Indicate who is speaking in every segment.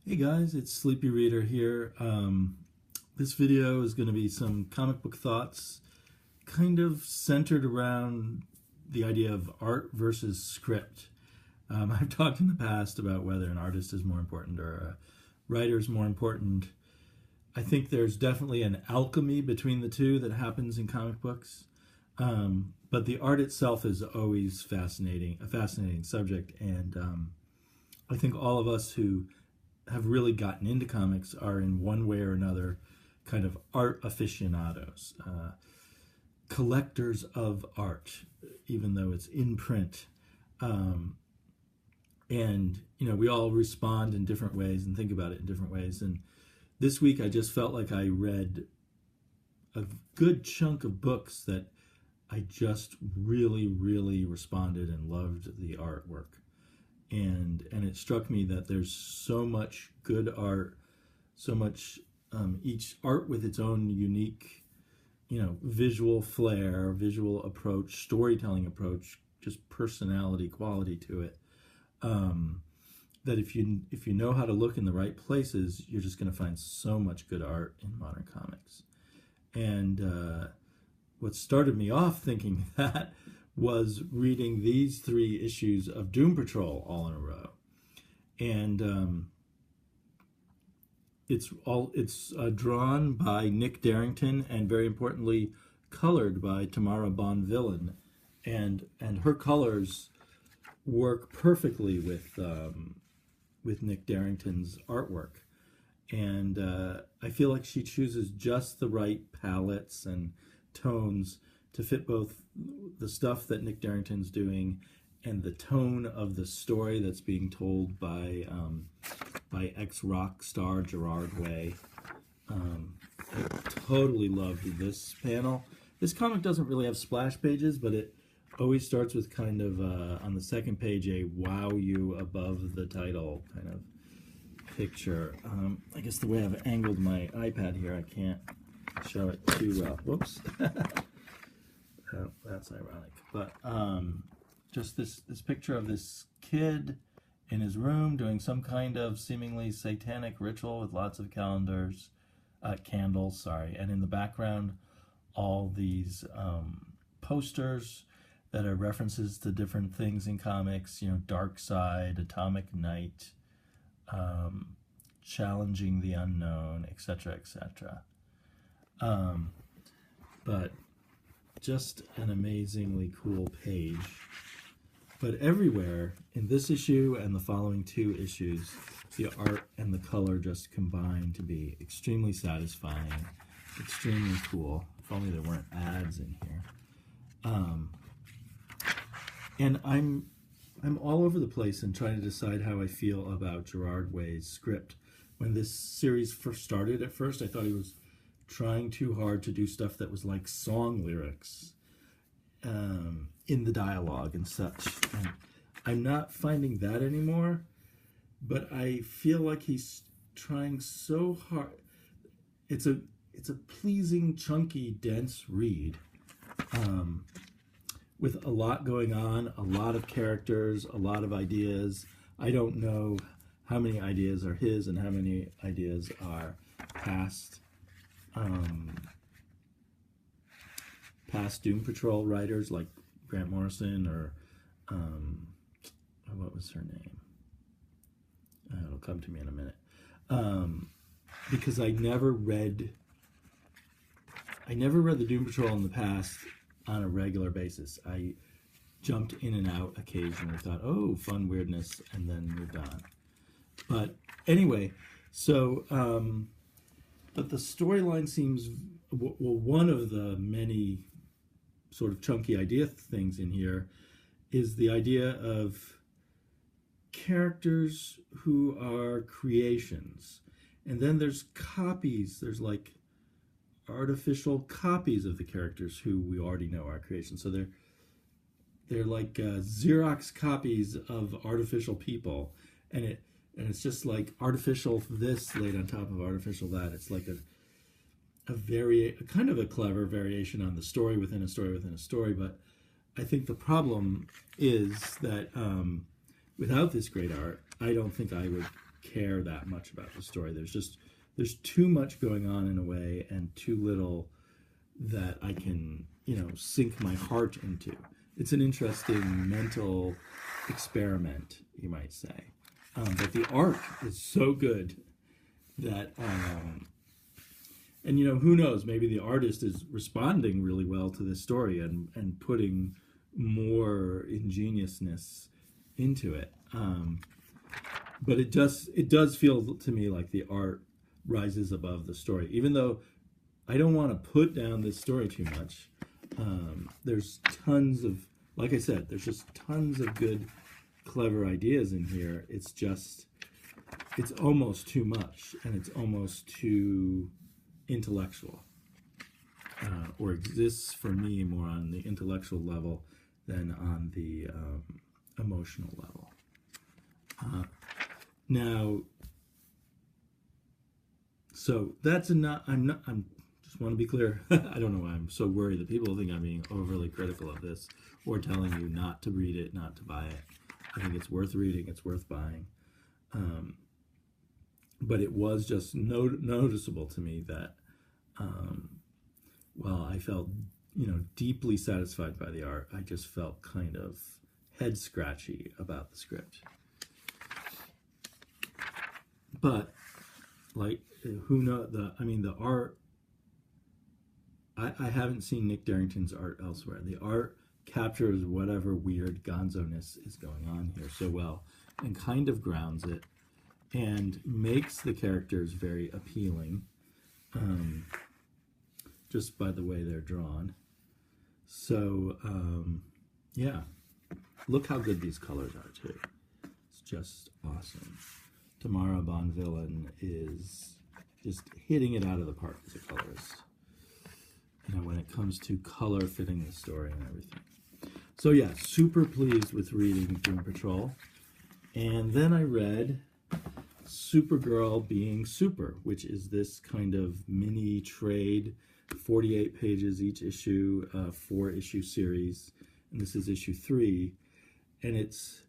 Speaker 1: Hey guys, it's Sleepy Reader here. This video is going to be some comic book thoughts, kind of centered around the idea of art versus script. I've talked in the past about whether an artist is more important or a writer is more important. I think there's definitely an alchemy between the two that happens in comic books. But the art itself is always fascinating, a fascinating subject, and I think all of us who have really gotten into comics are in one way or another kind of art aficionados, collectors of art, even though it's in print. And, we all respond in different ways and think about it in different ways. And this week I just felt like I read a good chunk of books that I just really, really responded and loved the artwork. And it struck me that there's so much good art, so much each art with its own unique, visual flair, visual approach, storytelling approach, just personality, quality to it. That if you know how to look in the right places, you're just going to find so much good art in modern comics. And what started me off thinking that was reading these 3 issues of Doom Patrol all in a row, and it's drawn by Nick Darrington and, very importantly, colored by Tamara Bonvillain, and her colors work perfectly with Nick Darrington's artwork, and I feel like she chooses just the right palettes and tones to fit both the stuff that Nick Darrington's doing and the tone of the story that's being told by ex-rock star Gerard Way. I totally loved this panel. This comic doesn't really have splash pages, but it always starts with kind of, on the second page, a wow you above the title kind of picture. I guess the way I've angled my iPad here, I can't show it too well. Whoops. Oh, that's ironic. But just this picture of this kid in his room doing some kind of seemingly satanic ritual with lots of candles, and in the background all these posters that are references to different things in comics, Dark Side, Atomic Knight, Challenging the Unknown, etc., etc. But just an amazingly cool page. But everywhere in this issue and the following 2 issues, the art and the color just combine to be extremely satisfying, extremely cool. If only there weren't ads in here. And I'm all over the place in trying to decide how I feel about Gerard Way's script. When this series first started, at first I thought he was trying too hard to do stuff that was like song lyrics in the dialogue and such. And I'm not finding that anymore, but I feel like he's trying so hard. It's a pleasing, chunky, dense read with a lot going on, a lot of characters, a lot of ideas. I don't know how many ideas are his and how many ideas are past Doom Patrol writers like Grant Morrison or what was her name? It'll come to me in a minute. Because I never read the Doom Patrol in the past on a regular basis. I jumped in and out occasionally, thought, oh, fun weirdness, and then moved on. But anyway, so but the storyline seems, well, one of the many sort of chunky idea things in here is the idea of characters who are creations. And then there's copies, there's like artificial copies of the characters who we already know are creations. So they're like Xerox copies of artificial people. And it's just like artificial this laid on top of artificial that. It's like a kind of a clever variation on the story within a story within a story. But I think the problem is that without this great art, I don't think I would care that much about the story. There's too much going on in a way, and too little that I can, sink my heart into. It's an interesting mental experiment, you might say. But the art is so good that, and who knows, maybe the artist is responding really well to this story and putting more ingeniousness into it. But it does feel to me like the art rises above the story, even though I don't want to put down this story too much. There's tons of, like I said, there's just tons of good, clever ideas in here. It's almost too much, and it's almost too intellectual, or exists for me more on the intellectual level than on the emotional level. Now, so that's not. I'm just want to be clear. I don't know why I'm so worried that people think I'm being overly critical of this, or telling you not to read it, not to buy it. I think it's worth reading. It's worth buying. But it was just noticeable to me that, while I felt, deeply satisfied by the art, I just felt kind of head scratchy about the script. But, like, who knows? The art. I haven't seen Nick Darrington's art elsewhere. The art captures whatever weird gonzo-ness is going on here so well, and kind of grounds it, and makes the characters very appealing, just by the way they're drawn. So, yeah, look how good these colors are too. It's just awesome. Tamara Bonvillain is just hitting it out of the park as a colorist, when it comes to color fitting the story and everything. So yeah, super pleased with reading Doom Patrol. And then I read Supergirl Being Super, which is this kind of mini trade, 48 pages each issue, 4-issue series, and this is issue 3, and it's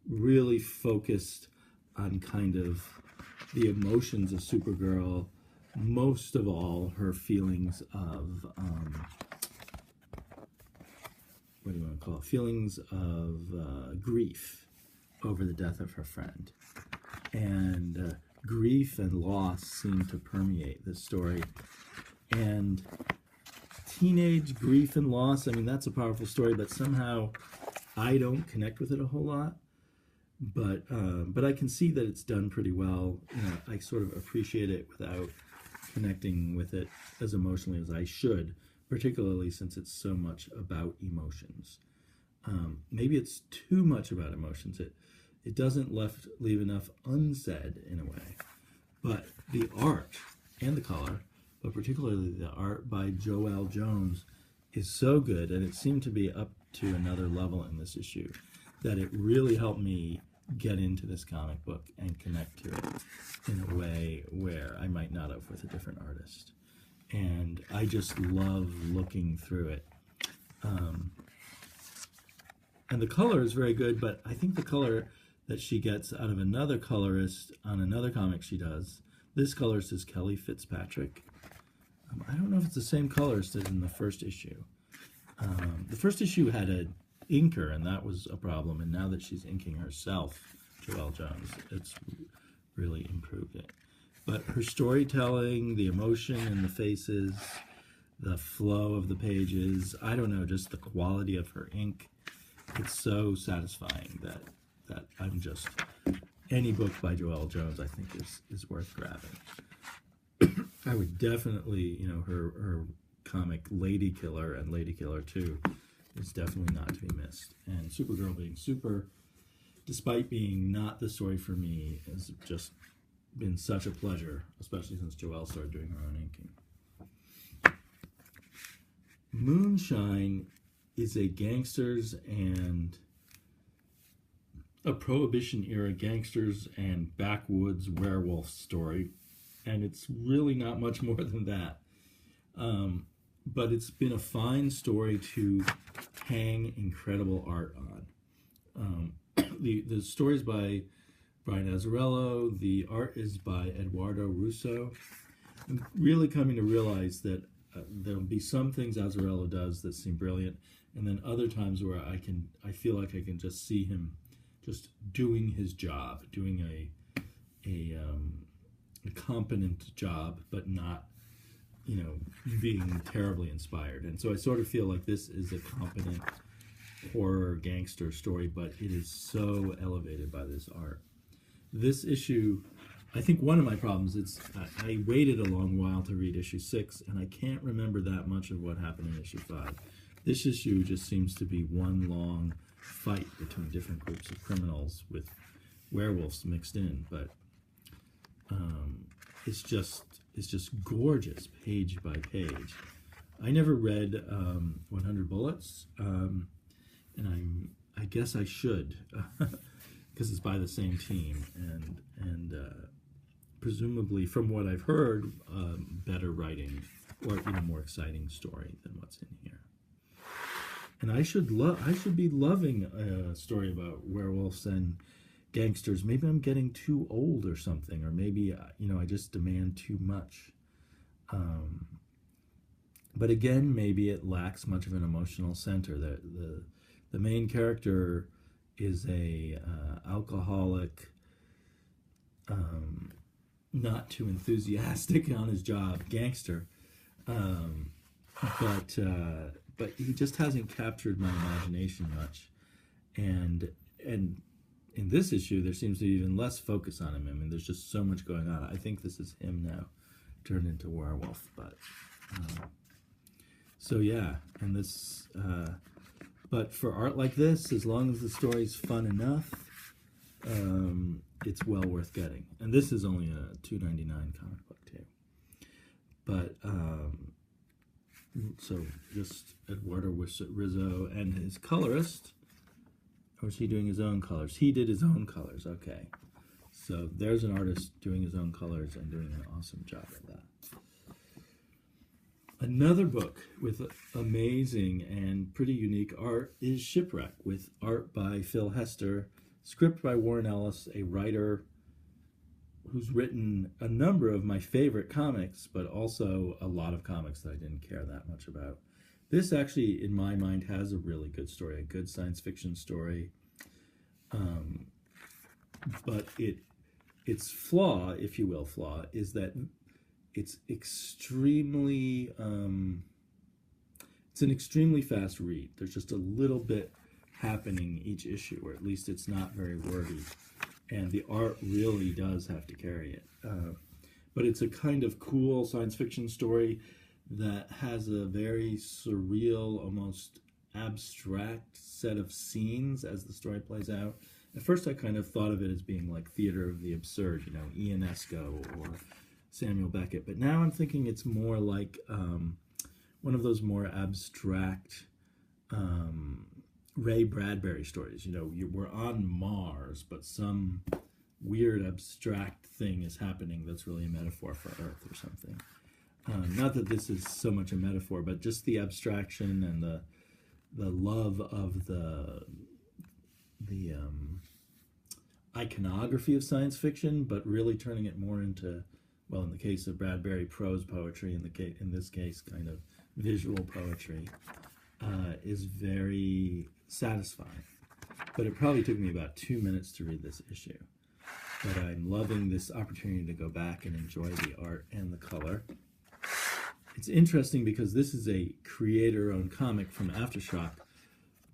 Speaker 1: really focused on kind of the emotions of Supergirl, most of all her feelings of what do you want to call it? Feelings of grief over the death of her friend. And grief and loss seem to permeate this story. And teenage grief and loss, that's a powerful story, but somehow I don't connect with it a whole lot. But I can see that it's done pretty well. I sort of appreciate it without connecting with it as emotionally as I should, particularly since it's so much about emotions. Maybe it's too much about emotions. It doesn't leave enough unsaid in a way. But the art and the color, but particularly the art by Joelle Jones, is so good, and it seemed to be up to another level in this issue, that it really helped me get into this comic book and connect to it in a way where I might not have with a different artist. And I just love looking through it. And the color is very good, but I think the color that she gets out of another colorist on another comic she does, this colorist is Kelly Fitzpatrick. I don't know if it's the same colorist as in the first issue. The first issue had an inker, and that was a problem, and now that she's inking herself, Joelle Jones, it's really improved it. But her storytelling, the emotion in the faces, the flow of the pages, I don't know, just the quality of her ink, it's so satisfying that I'm just, any book by Joelle Jones I think is worth grabbing. I would definitely, her comic Lady Killer and Lady Killer 2 is definitely not to be missed. And Supergirl Being Super, despite being not the story for me, has just been such a pleasure, especially since Joelle started doing her own inking. Moonshine is a gangsters and a Prohibition-era gangsters and backwoods werewolf story, and it's really not much more than that. But it's been a fine story to hang incredible art on. The stories by Brian Azzarello. The art is by Eduardo Russo. I'm really coming to realize that there'll be some things Azzarello does that seem brilliant, and then other times where I feel like I can just see him just doing his job, doing a competent job, but not, being terribly inspired. And so I sort of feel like this is a competent horror gangster story, but it is so elevated by this art. This issue, I think one of my problems is I waited a long while to read issue 6, and I can't remember that much of what happened in issue 5. This issue just seems to be one long fight between different groups of criminals with werewolves mixed in, but it's just gorgeous page by page. I never read 100 Bullets, and I guess I should, because it's by the same team, and presumably, from what I've heard, better writing or more exciting story than what's in here. And I should be loving a story about werewolves and gangsters. Maybe I'm getting too old or something, or maybe I just demand too much. But again, maybe it lacks much of an emotional center. The main character is a alcoholic, not too enthusiastic on his job gangster, but he just hasn't captured my imagination much. And in this issue, there seems to be even less focus on him. I mean, there's just so much going on. I think this is him now, turned into werewolf. But so yeah, and this. But for art like this, as long as the story's fun enough, it's well worth getting. And this is only a $2.99 comic book too. But so just Eduardo Rizzo and his colorist. Or is he doing his own colors? He did his own colors. Okay. So there's an artist doing his own colors and doing an awesome job of that. Another book with amazing and pretty unique art is Shipwreck, with art by Phil Hester, script by Warren Ellis, a writer who's written a number of my favorite comics, but also a lot of comics that I didn't care that much about. This actually, in my mind, has a really good story, a good science fiction story. But its flaw, if you will, is that it's extremely, it's an extremely fast read. There's just a little bit happening each issue, or at least it's not very wordy. And the art really does have to carry it. But it's a kind of cool science fiction story that has a very surreal, almost abstract set of scenes as the story plays out. At first I kind of thought of it as being like theater of the absurd, Ionesco or Samuel Beckett. But now I'm thinking it's more like one of those more abstract Ray Bradbury stories. We're on Mars, but some weird abstract thing is happening that's really a metaphor for Earth or something. Not that this is so much a metaphor, but just the abstraction and the love of the iconography of science fiction, but really turning it more into, well, in the case of Bradbury, prose poetry, in this case, kind of visual poetry, is very satisfying. But it probably took me about 2 minutes to read this issue. But I'm loving this opportunity to go back and enjoy the art and the color. It's interesting because this is a creator-owned comic from Aftershock,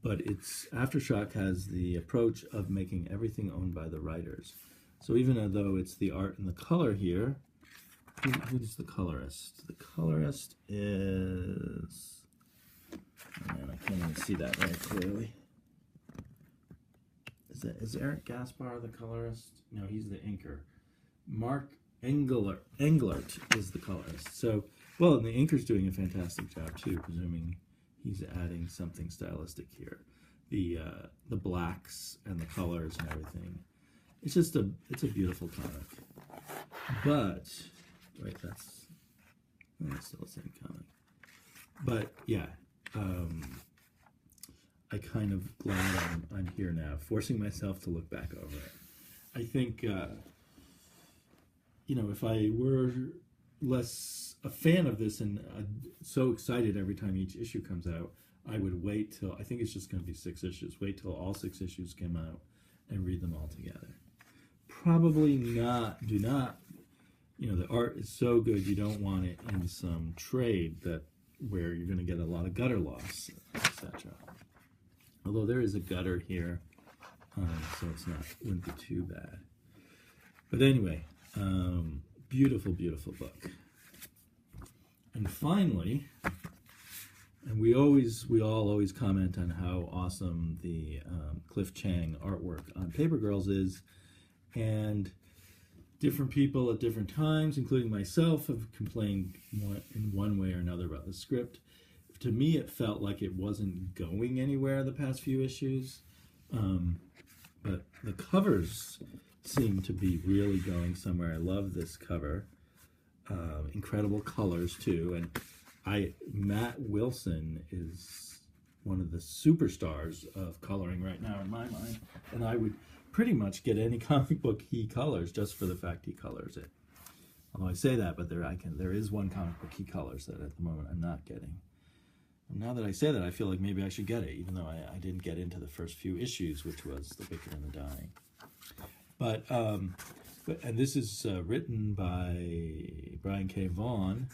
Speaker 1: but Aftershock has the approach of making everything owned by the writers. So even though it's the art and the color here, who's the colorist? The colorist is... Oh man, I can't even see that very clearly. Is Eric Gaspar the colorist? No, he's the inker. Mark Englert is the colorist. So, well, and the inker's doing a fantastic job too, presuming he's adding something stylistic here. The blacks and the colors and everything. It's a beautiful comic. But wait, that's still the same comic. But yeah, I kind of glad I'm here now, forcing myself to look back over it. I think, if I were less a fan of this and so excited every time each issue comes out, I would wait till, I think it's just going to be 6 issues, wait till all 6 issues come out and read them all together. Probably not, do not, the art is so good, you don't want it in some trade where you're going to get a lot of gutter loss, etc. Although there is a gutter here, so wouldn't be too bad. But anyway, beautiful, beautiful book. And finally, and we all always comment on how awesome the Cliff Chang artwork on Paper Girls is, and different people at different times, including myself, have complained in one way or another about the script. To me, it felt like it wasn't going anywhere the past few issues, but the covers seem to be really going somewhere. I love this cover. Incredible colors, too, and Matt Wilson is one of the superstars of coloring right now in my mind, and I would pretty much get any comic book he colors just for the fact he colors it. Although I say that, but there is one comic book he colors that at the moment I'm not getting. And now that I say that, I feel like maybe I should get it, even though I didn't get into the first few issues, which was The Wicked and the Dying. And this is written by Brian K. Vaughan,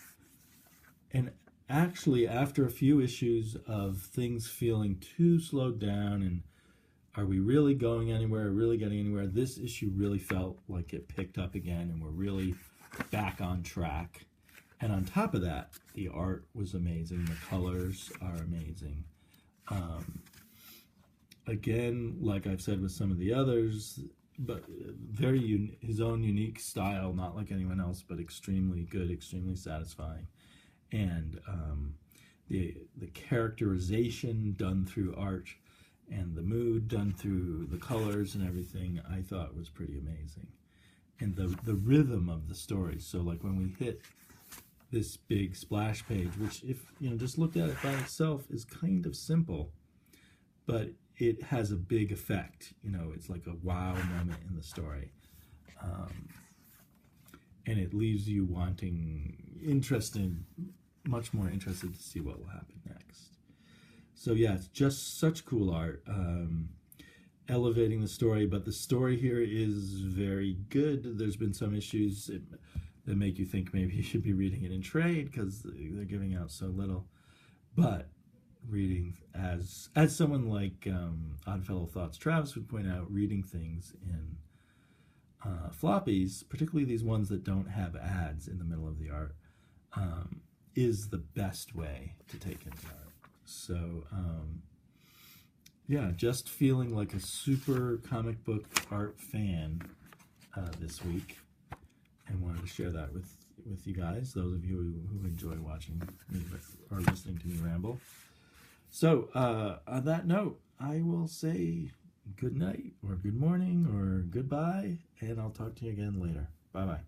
Speaker 1: and actually after a few issues of things feeling too slowed down and are we really going anywhere, really getting anywhere, this issue really felt like it picked up again and we're really back on track. And on top of that, the art was amazing, the colors are amazing. Again, like I've said with some of the others, but his own unique style, not like anyone else, but extremely good, extremely satisfying. And the characterization done through art and the mood done through the colors and everything, I thought was pretty amazing. And the rhythm of the story. So like when we hit this big splash page, which if just looked at it by itself is kind of simple, but it has a big effect. It's like a wow moment in the story. And it leaves you much more interested to see what will happen next. So yeah, it's just such cool art, elevating the story, but the story here is very good. There's been some issues that make you think maybe you should be reading it in trade because they're giving out so little. But reading, as someone like Oddfellow Thoughts Travis would point out, reading things in floppies, particularly these ones that don't have ads in the middle of the art, is the best way to take in the art. So, yeah, just feeling like a super comic book art fan this week, and wanted to share that with you guys, those of you who enjoy watching me or listening to me ramble. So, on that note, I will say good night, or good morning, or goodbye, and I'll talk to you again later. Bye-bye.